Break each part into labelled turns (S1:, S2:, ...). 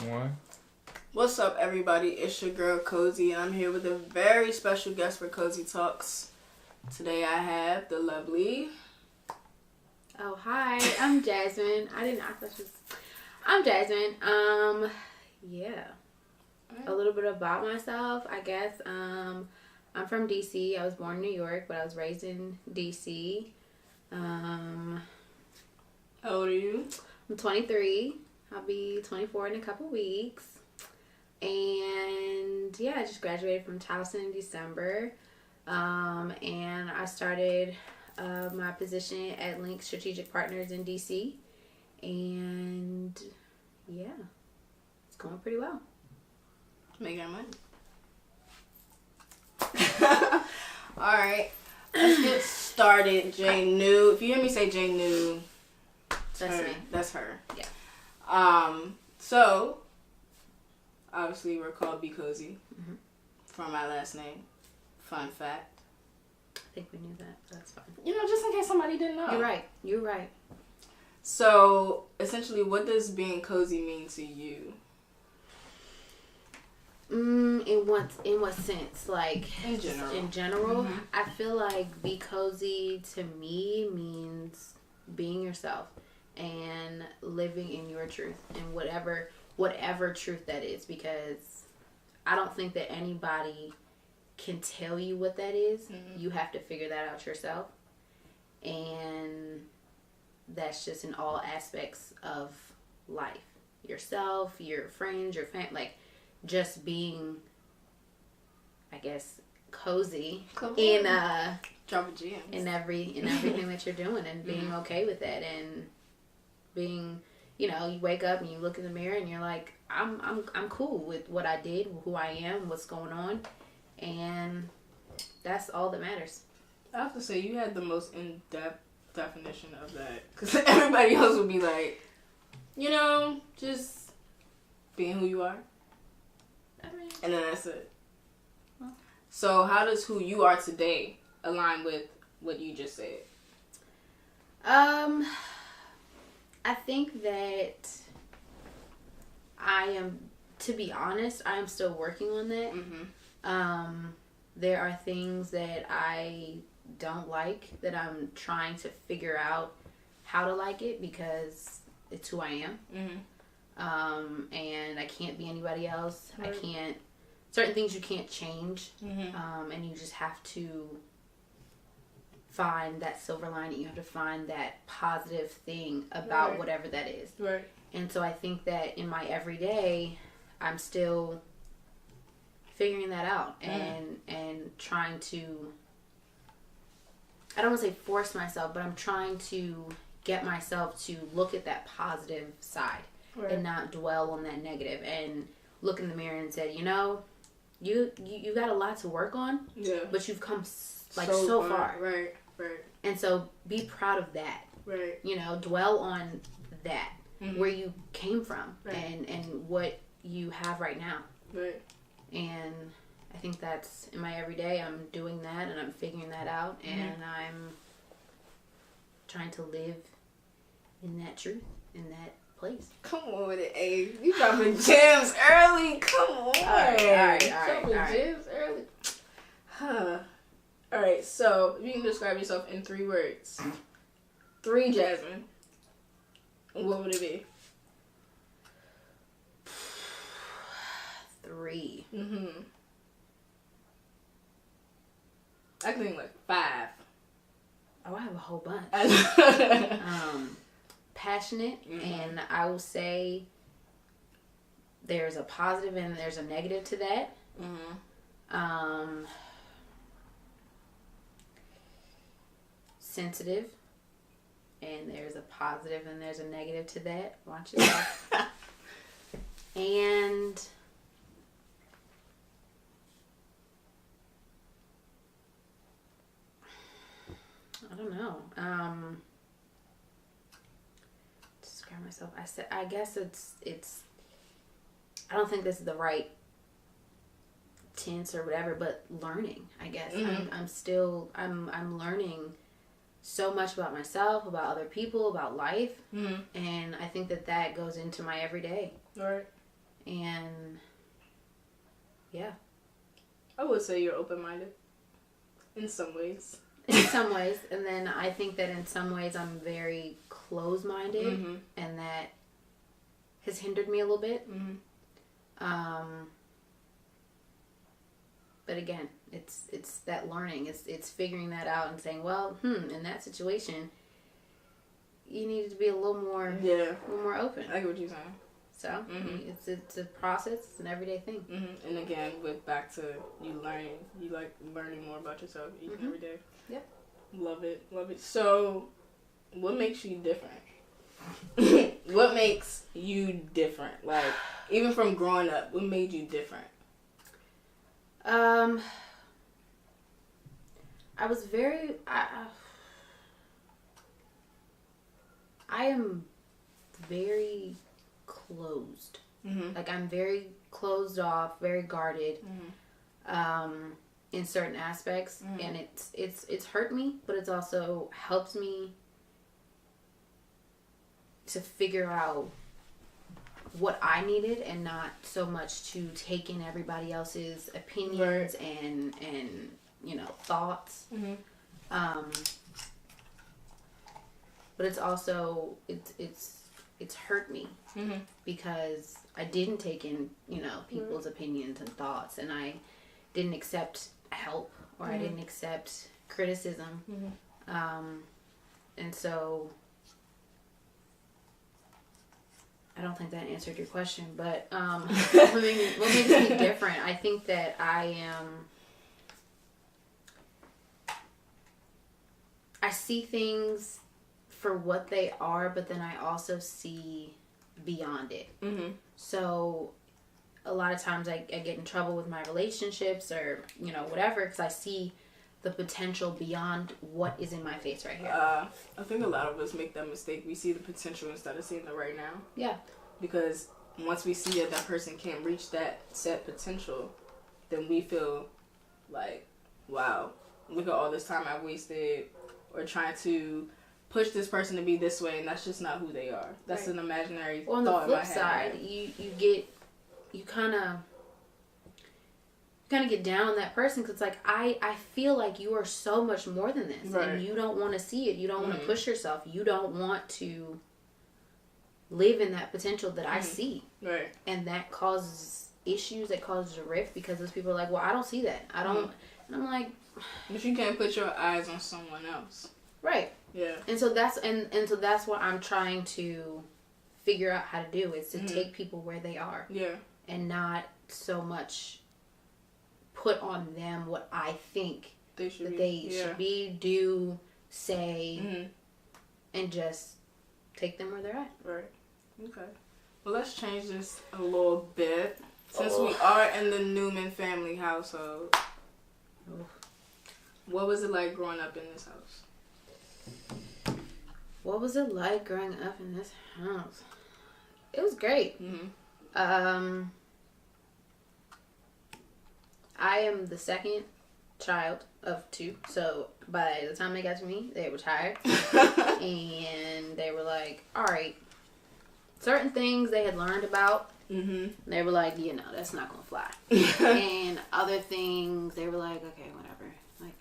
S1: One.
S2: What's up, everybody? It's your girl Cozy, and I'm here with a very special guest for Cozy Talks. Today I have the lovely.
S3: Oh, hi. I'm Jazmine. I'm Jazmine. Yeah. A little bit about myself, I guess. I'm from DC. I was born in New York, but I was raised in DC.
S2: How old are you?
S3: I'm 23. I'll be 24 in a couple weeks. And yeah, I just graduated from Towson in December. And I started my position at Link Strategic Partners in DC. And yeah, it's going pretty well.
S2: Making money. Alright, let's get started. Jane New. If you hear me say Jane New,
S3: That's me.
S2: That's her.
S3: Yeah.
S2: So, obviously we're called Be Cozy from my last name. Fun fact.
S3: I think we knew that. That's fine.
S2: Just in case somebody didn't know.
S3: You're right.
S2: So, essentially, what does being cozy mean to you?
S3: In what sense? Like
S2: In general.
S3: In general, I feel like be cozy to me means being yourself and living in your truth and whatever truth that is, because I don't think that anybody can tell you what that is. You have to figure that out yourself, and that's just in all aspects of life. Yourself, your friends, your family, like just being, I guess, cozy in
S2: Drop a gem.
S3: in everything that you're doing, and being okay with that, and being, you wake up and you look in the mirror and you're like, I'm cool with what I did, who I am, what's going on, and that's all that matters.
S2: I have to say, you had the most in-depth definition of that, because everybody else would be like, just being who you are, and then that's it.
S3: Well.
S2: So how does who you are today align with what you just said?
S3: I think that to be honest, I am still working on that. There are things that I don't like that I'm trying to figure out how to like it, because it's who I am. And I can't be anybody else. Right. Certain things you can't change. And you just have to find that silver lining. You have to find that positive thing about whatever that is.
S2: Right.
S3: And so I think that in my everyday, I'm still figuring that out and trying to, I don't want to say force myself, but I'm trying to get myself to look at that positive side and not dwell on that negative, and look in the mirror and say, you got a lot to work on, but you've come so far. Right. And so be proud of that. Right. Dwell on that, where you came from, and what you have right now. Right. And I think that's in my everyday. I'm doing that, and I'm figuring that out, and I'm trying to live in that truth, in that place.
S2: Come on with it, Abe. You dropping gems early. Come on.
S3: All right.
S2: Gems early. All right, so if you can describe yourself in 3 words. 3, Jazmine. What would it be?
S3: 3.
S2: I think like 5.
S3: Oh, I have a whole bunch. Passionate, and I will say there's a positive and there's a negative to that. Sensitive, and there's a positive and there's a negative to that. Watch yourself. And I don't know. Describe myself. I guess it's. I don't think this is the right tense or whatever, but learning. I guess I'm learning so much about myself, about other people, about life, and I think that goes into my everyday.
S2: Right.
S3: And yeah.
S2: I would say you're open-minded in some ways.
S3: In some ways. And then I think that in some ways I'm very close-minded.
S2: Mm-hmm.
S3: And that has hindered me a little bit.
S2: Mm-hmm.
S3: But again, it's that learning. It's figuring that out and saying, well, in that situation, you needed to be a little more open.
S2: I get what you're saying.
S3: So it's a process. It's an everyday thing.
S2: Mm-hmm. And again, back to you learning. You like learning more about yourself each and every day.
S3: Yep.
S2: Love it. So, what makes you different? What makes you different? Like, even from growing up, what made you different?
S3: I was very. I am very closed.
S2: Mm-hmm.
S3: Like, I'm very closed off, very guarded. In certain aspects, and it's hurt me, but it's also helped me to figure out what I needed, and not so much to take in everybody else's opinions and thoughts. But it's also it's hurt me because I didn't take in people's opinions and thoughts, and I didn't accept help, or I didn't accept criticism, and so I don't think that answered your question, but what makes me different? I think that I see things for what they are, but then I also see beyond it. So a lot of times I get in trouble with my relationships, or whatever, because I see the potential beyond what is in my face right here.
S2: I think a lot of us make that mistake. We see the potential instead of seeing the right now.
S3: Yeah.
S2: Because once we see that person can't reach that set potential, then we feel like, wow, look at all this time I wasted, or trying to push this person to be this way, and that's just not who they are. That's an imaginary thought in my head.
S3: On the flip side, you kind of get down on that person, because it's like, I feel like you are so much more than this, and you don't want to see it. You don't want to push yourself. You don't want to live in that potential that I see.
S2: Right.
S3: And that causes issues, that causes a rift, because those people are like, well, I don't see that. I don't. And I'm like,
S2: but you can't put your eyes on someone else.
S3: Right.
S2: Yeah.
S3: And so that's what I'm trying to figure out how to do, is to take people where they are.
S2: Yeah. And
S3: not so much put on them what I think
S2: they should
S3: be, do, say, and just take them where they're at.
S2: Right. Okay. Well, let's change this a little bit. Since we are in the Newman family household, what was it like growing up in this house?
S3: What was it like growing up in this house? It was great. I am the second child of two, so by the time they got to me, they were tired. And they were like, alright, certain things they had learned about, they were like, that's not gonna fly. And other things, they were like, okay, whatever. Like,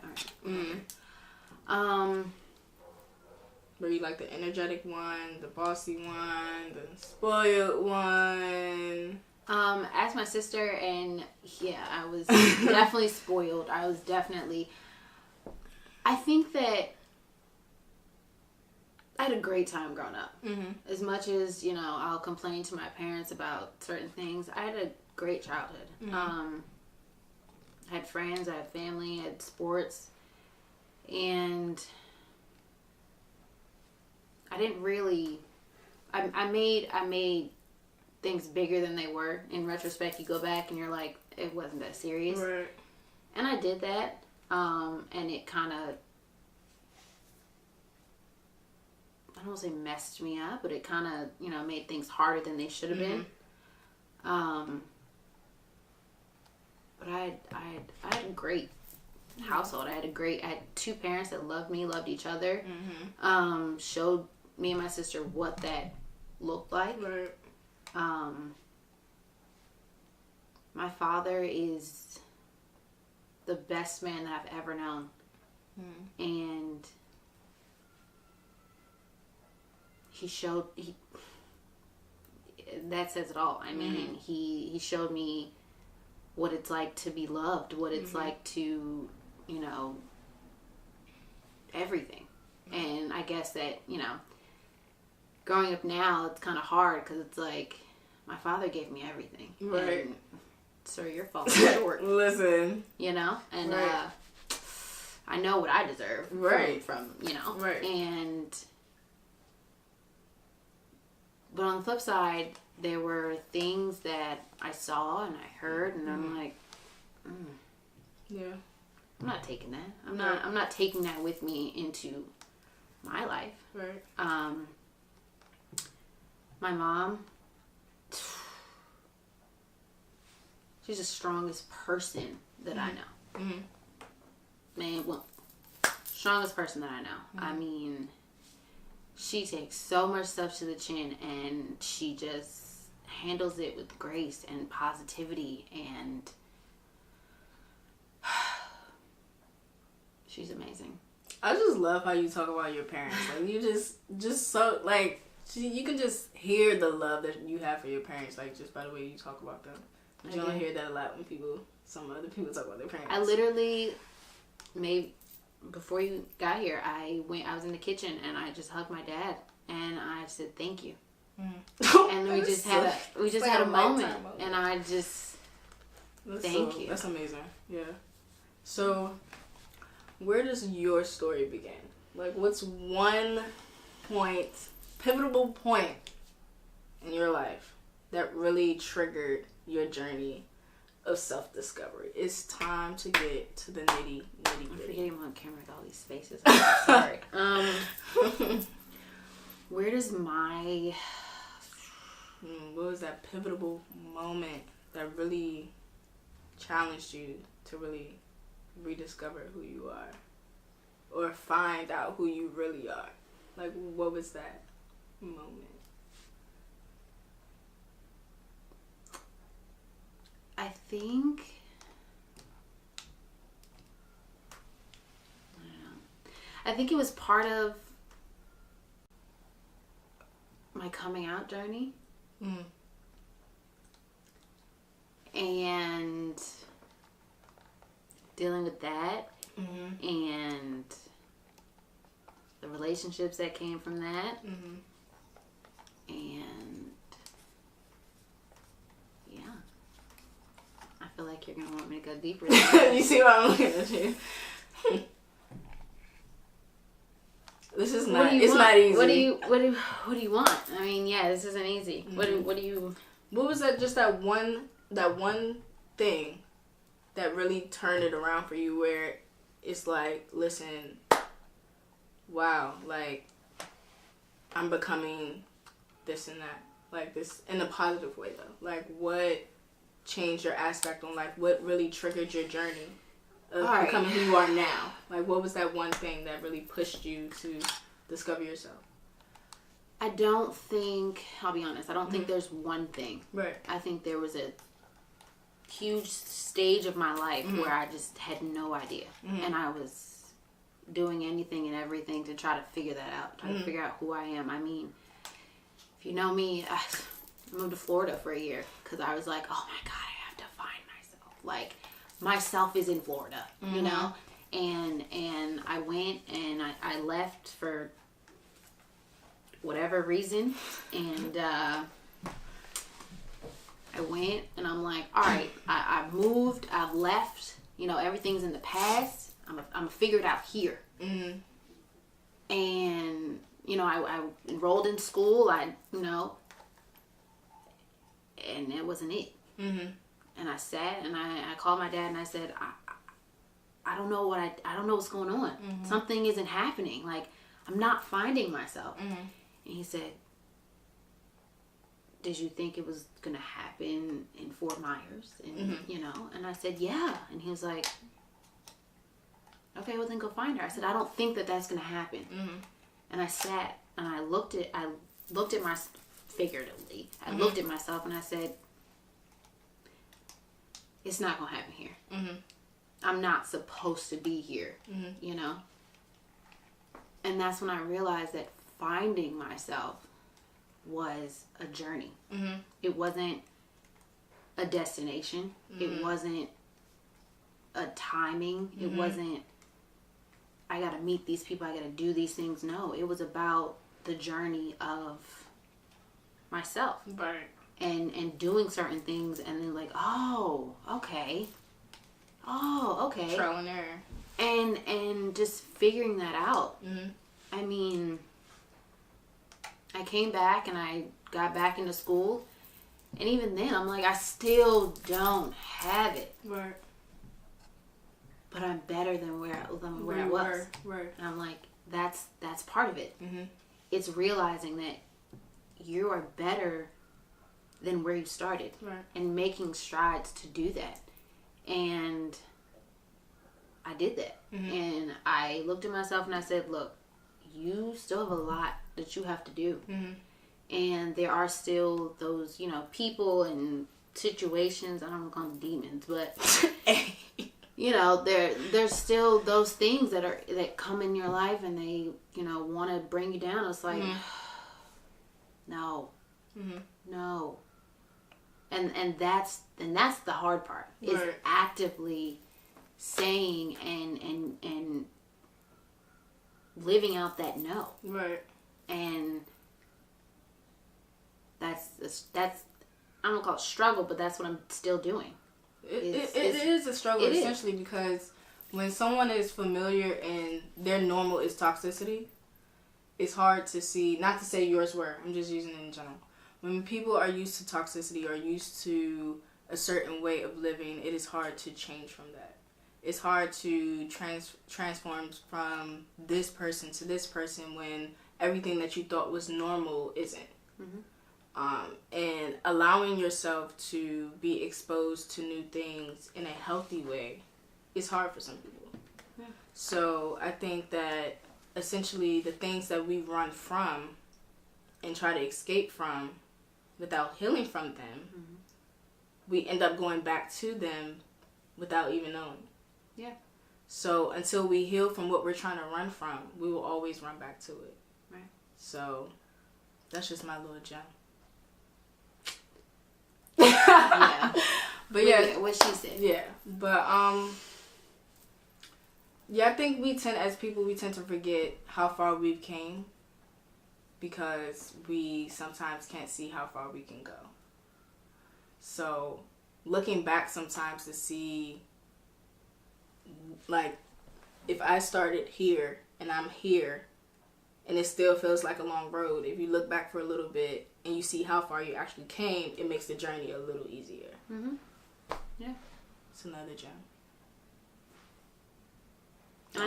S3: alright.
S2: Were you like the energetic one, the bossy one, the spoiled one?
S3: As my sister, and I was definitely spoiled. I think that I had a great time growing up. As much as, I'll complain to my parents about certain things, I had a great childhood. I had friends, I had family, I had sports, and I didn't really, I made things bigger than they were. In retrospect, you go back and you're like, it wasn't that serious.
S2: Right.
S3: And I did that, and it kind of, I don't want to say messed me up, but it kind of, made things harder than they should have been. But I had a great household. I had two parents that loved me, loved each other, showed me and my sister what that looked like.
S2: Right.
S3: My father is the best man that I've ever known. And that says it all. I mean, he showed me what it's like to be loved, what it's like to, you know, everything. And I guess that, you know, growing up now, it's kind of hard because it's like, my father gave me everything.
S2: Right.
S3: And, sir, you're falling short.
S2: Listen.
S3: You know? And
S2: right.
S3: I know what I deserve.
S2: Right.
S3: From, you know?
S2: Right.
S3: But on the flip side, there were things that I saw and I heard, and I'm like,
S2: yeah,
S3: I'm not taking that. I'm not taking that with me into my life.
S2: Right.
S3: My mom, she's the strongest person that I know. Man, well, strongest person that I know. I mean, she takes so much stuff to the chin, and she just handles it with grace and positivity, and she's amazing.
S2: I just love how you talk about your parents. Like, you just so, like, you can just hear the love that you have for your parents, like, just by the way you talk about them. But you don't hear that a lot when some other people talk about their parents.
S3: I literally before you got here, I was in the kitchen and I just hugged my dad and I said thank you. And we just had a moment, and I just thank you.
S2: That's amazing. Yeah. So, where does your story begin? Like, what's one pivotal point in your life that really triggered your journey of self-discovery? It's time to get to the nitty
S3: I'm
S2: gritty.
S3: forgetting I'm on camera with all these spaces. I'm sorry. Where does my...
S2: What was that pivotal moment that really challenged you to really rediscover who you are? Or find out who you really are? Like, what was that moment?
S3: I think... I don't know. I think it was part of my coming out journey. And dealing with that, and the relationships that came from that, and yeah, I feel like you're gonna want me to go deeper.
S2: You see why I'm looking at you? This is not. It's not easy.
S3: What do you want? I mean, yeah, this isn't easy. What do you?
S2: What was that? Just that one thing that really turned it around for you, where it's like, listen, wow, like, I'm becoming this and that, like, this in a positive way though. Like, what changed your aspect on life? What really triggered your journey of becoming who you are now? Like, what was that one thing that really pushed you to discover yourself?
S3: I don't think, I'll be honest, I don't think there's one thing.
S2: Right.
S3: I think there was a huge stage of my life where I just had no idea. And I was doing anything and everything to try to figure that out, try to figure out who I am. I mean, if you know me, I moved to Florida for a year because I was like, oh my God, I have to find myself. Like, myself is in Florida, you know? And I went and I left for whatever reason, and I went and I'm like, all right, I've moved, I've left, you know, everything's in the past. I'm figured out here. And you know, I enrolled in school, you know, and that wasn't it. And I sat and I called my dad and I said, I don't know I don't know what's going on. Something isn't happening. Like, I'm not finding myself. And he said, did you think it was going to happen in Fort Myers? And, you know, and I said, yeah. And he was like, okay, well then go find her. I said, I don't think that that's going to happen. And I sat and I looked at figuratively, I looked at myself and I said, it's not gonna happen here.
S2: Mm-hmm.
S3: I'm not supposed to be here, you know? And that's when I realized that finding myself was a journey.
S2: Mm-hmm.
S3: It wasn't a destination. It wasn't a timing. It wasn't, I gotta meet these people, I gotta do these things. No, it was about the journey of myself.
S2: Right.
S3: And doing certain things, and then like, oh, okay.
S2: Trial and error.
S3: And just figuring that out.
S2: Mm-hmm.
S3: I mean, I came back and I got back into school, and even then I'm like, I still don't have it.
S2: Right.
S3: But I'm better than where I was.
S2: Were. Right.
S3: And I'm like, that's part of it.
S2: Mm-hmm.
S3: It's realizing that you are better than where you started.
S2: Right.
S3: And making strides to do that. And I did that.
S2: Mm-hmm.
S3: And I looked at myself and I said, look, you still have a lot that you have to do.
S2: Mm-hmm.
S3: And there are still those, you know, people and situations, I don't want to call them demons, but you know, there's still those things that come in your life, and they, you know, want to bring you down. It's like, no.
S2: Mm-hmm.
S3: No. And that's the hard part, is
S2: right.
S3: actively saying and living out that no.
S2: Right.
S3: And that's I don't want to call it struggle, but that's what I'm still doing.
S2: It is a struggle, essentially, because when someone is familiar and their normal is toxicity, it's hard to see, not to say yours were, I'm just using it in general. When people are used to toxicity or used to a certain way of living, it is hard to change from that. It's hard to transform from this person to this person when everything that you thought was normal isn't.
S3: Mm-hmm.
S2: And allowing yourself to be exposed to new things in a healthy way is hard for some people.
S3: Yeah.
S2: So I think that essentially the things that we run from and try to escape from without healing from them, we end up going back to them without even knowing.
S3: Yeah. So
S2: until we heal from what we're trying to run from, we will always run back to it.
S3: Right.
S2: So that's just my little gem.
S3: Yeah.
S2: But yeah,
S3: what she said.
S2: Yeah. But yeah, I think we tend to forget how far we've came, because we sometimes can't see how far we can go. So looking back sometimes to see, like, if I started here and I'm here and it still feels like a long road, if you look back for a little bit and you see how far you actually came, it makes the journey a little easier.
S3: Mm-hmm. Yeah.
S2: It's another gem.
S3: And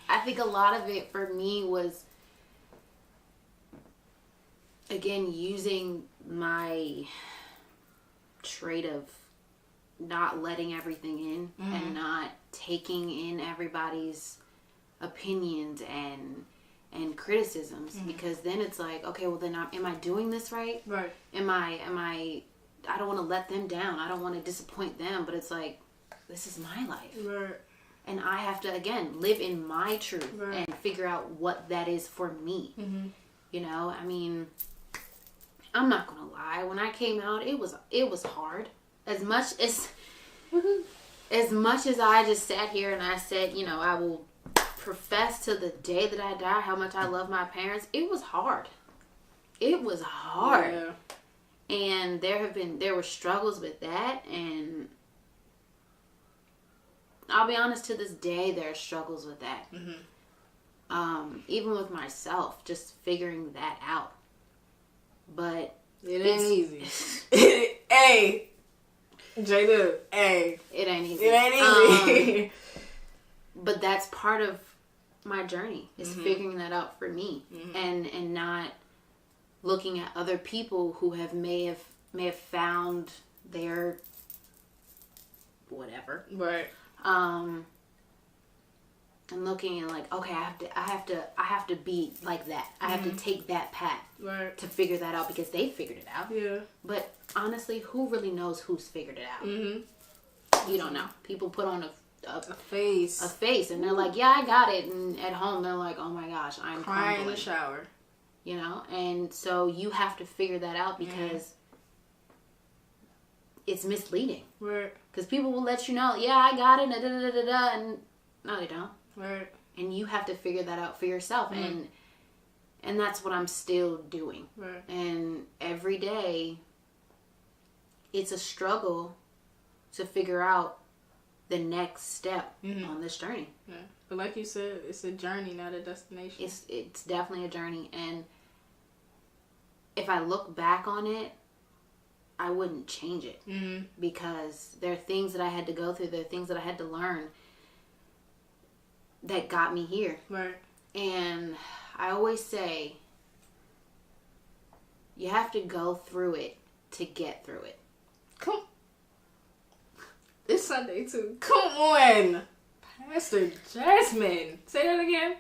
S3: I think a lot of it for me was, again, using my trait of not letting everything in, and not taking in everybody's opinions and criticisms, because then it's like, okay, well then am I doing this right?
S2: Right.
S3: Am I I don't want to let them down. I don't want to disappoint them, but it's like, this is my life.
S2: Right.
S3: And I have to, again, live in my truth,
S2: right,
S3: and figure out what that is for me.
S2: Mm-hmm.
S3: You know, I mean, I'm not gonna lie. When I came out, it was hard. As much as I just sat here and I said, you know, I will profess to the day that I die how much I love my parents. It was hard. It was hard.
S2: Yeah.
S3: And there were struggles with that, and I'll be honest, to this day there are struggles with that.
S2: Mm-hmm.
S3: Even with myself, just figuring that out. But
S2: it ain't easy. Hey, J-Dub, hey.
S3: It ain't easy.
S2: It ain't easy.
S3: But that's part of my journey, is figuring that out for me, and not looking at other people who may have found their whatever.
S2: Right.
S3: And looking at like, okay, I have to be like that. I have to take that path,
S2: right,
S3: to figure that out, because they figured it out.
S2: Yeah.
S3: But honestly, who really knows who's figured it out?
S2: Mm-hmm.
S3: You don't know. People put on a face, and they're like, yeah, I got it. And at home, they're like, oh my gosh, I'm
S2: crying in the shower.
S3: You know? And so you have to figure that out because it's misleading.
S2: Right.
S3: Because people will let you know, yeah, I got it, and no, they don't.
S2: Right.
S3: And you have to figure that out for yourself. And that's what I'm still doing.
S2: Right.
S3: And every day, it's a struggle to figure out the next step on this journey.
S2: Yeah. But like you said, it's a journey, not a destination.
S3: It's definitely a journey. And if I look back on it, I wouldn't change it. Because there are things that I had to go through. There are things that I had to learn that got me here.
S2: Right.
S3: And I always say, you have to go through it to get through it.
S2: Come. It's Sunday too. Come on, Pastor Jazmine. Say that again.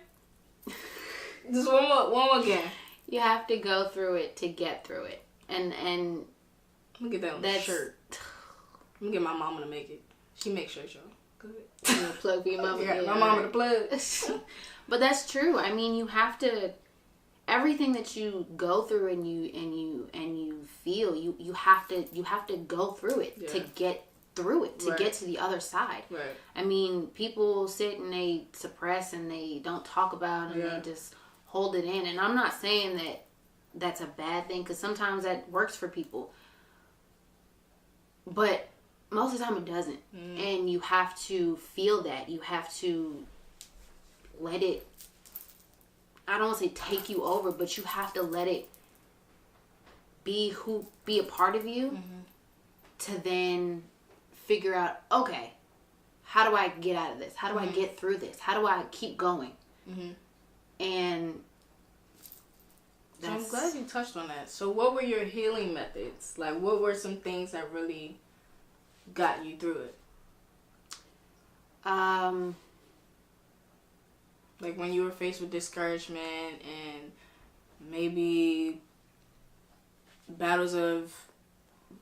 S2: Just one more again.
S3: You have to go through it to get through it. And
S2: let me get that on the shirt. Let me get my mama to make it. She makes shirts, y'all. Good.
S3: You know, plug for your mama.
S2: Yeah, my mama to plug.
S3: But that's true. I mean, you have to. Everything that you go through and you feel, you have to go through it to get through it, to get to the other side.
S2: Right.
S3: I mean, people sit and they suppress and they don't talk about it and they just hold it in. And I'm not saying that that's a bad thing, because sometimes that works for people. But most of the time it doesn't. And you have to feel that. You have to let it, I don't want to say take you over, but you have to let it be a part of you to then figure out, okay, how do I get out of this? How do I get through this? How do I keep going? And
S2: so I'm glad you touched on that. So what were your healing methods? Like, what were some things that really got you through it? Like when you were faced with discouragement and maybe battles of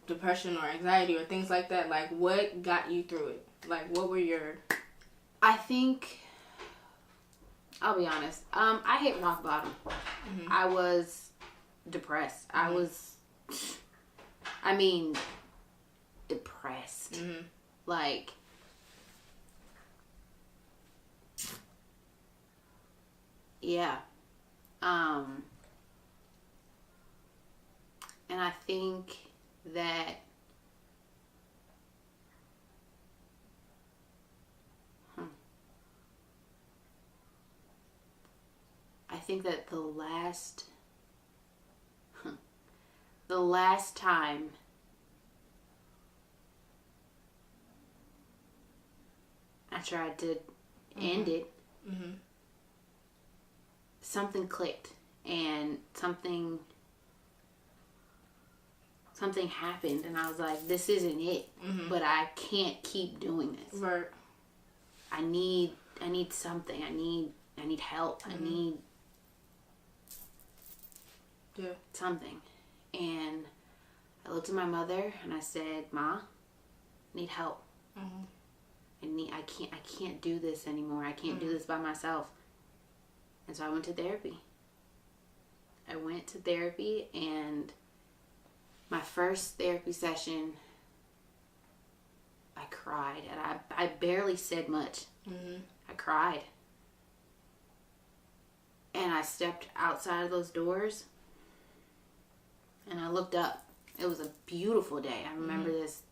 S2: depression or anxiety or things like that, like what got you through it? Like what were your...
S3: I think, I'll be honest, I hit rock bottom. I was depressed. I was, depressed. Like, yeah. And I think that the last time I tried to end it, something clicked and something happened, and I was like, this isn't it. But I can't keep doing this.
S2: Right.
S3: I need something. I need help. I need something. And I looked at my mother and I said, Ma, I need help. I can't do this anymore. I can't do this by myself. And so I went to therapy. And my first therapy session, I cried, and I barely said much. I cried. And I stepped outside of those doors, and I looked up. It was a beautiful day. I remember this.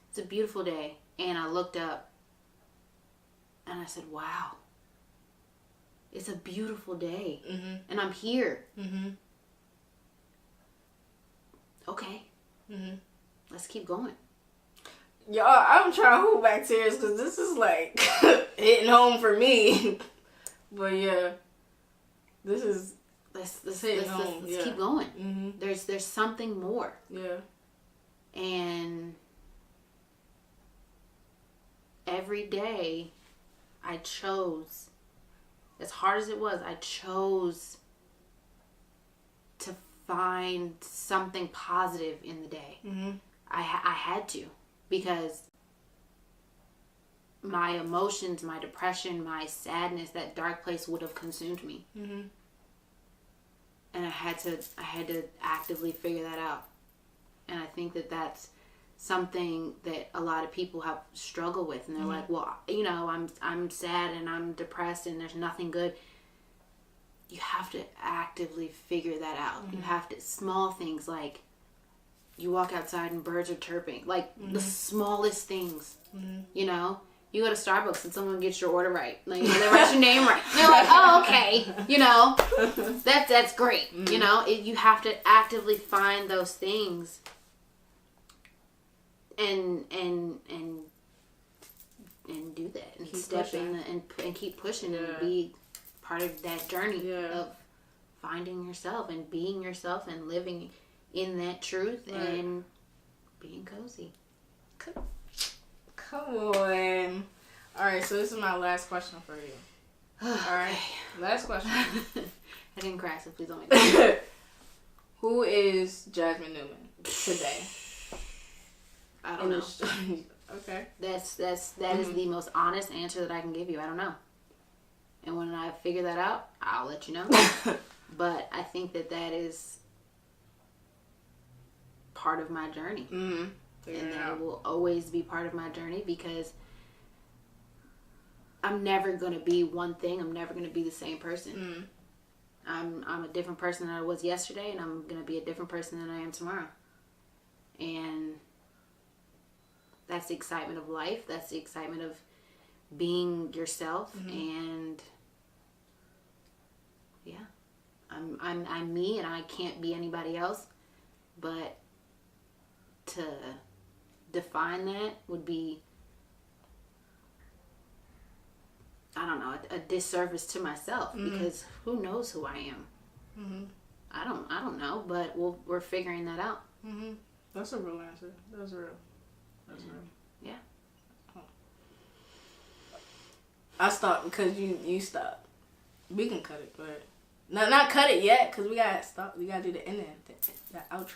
S3: It's a beautiful day. And I looked up, and I said, wow. It's a beautiful day. And I'm here. Okay. Let's keep going.
S2: Y'all, I'm trying to hold back tears because this is like hitting home for me. But yeah, this is
S3: let's keep going. There's something more.
S2: Yeah.
S3: And every day I chose, as hard as it was, I chose to find something positive in the day. I had to, because my emotions, my depression, my sadness, that dark place would have consumed me.
S2: Mm-hmm.
S3: And I had to actively figure that out. And I think that that's something that a lot of people have struggled with, and they're like, well, you know, I'm sad and I'm depressed and there's nothing good. You have to actively figure that out. You have to, small things like you walk outside and birds are chirping, like the smallest things. You know, you go to Starbucks and someone gets your order right, like, you know, they write your name right. And you're like, oh, okay, you know, that's great. You know, you have to actively find those things and do that and keep step pushing. And keep pushing and be part of that journey of finding yourself and being yourself and living in that truth and being cozy.
S2: Come on. All right, so this is my last question for you. All right, last question.
S3: I didn't cry, so please don't make me.
S2: Who is Jazmine Newman today?
S3: I don't know.
S2: Okay.
S3: That is the most honest answer that I can give you. I don't know. And when I figure that out, I'll let you know. But I think that is part of my journey. And that it will always be part of my journey, because I'm never going to be one thing. I'm never going to be the same person. I'm a different person than I was yesterday, and I'm going to be a different person than I am tomorrow. And that's the excitement of life. That's the excitement of being yourself. And yeah, I'm me, and I can't be anybody else. But to define that would be, I don't know, a disservice to myself, because who knows who I am? I don't know, but we're figuring that out.
S2: That's a real answer. That's real.
S3: Yeah.
S2: I stopped because you stopped. We can cut it, but not cut it yet, because we gotta stop. We gotta do the ending, that outro.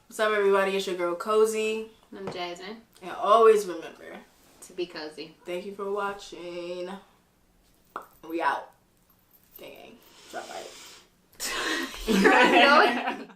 S2: What's up, everybody? It's your girl Cozy.
S3: I'm Jazmine.
S2: And always remember
S3: to be cozy.
S2: Thank you for watching. We out. Gang. Drop right.
S3: You're going.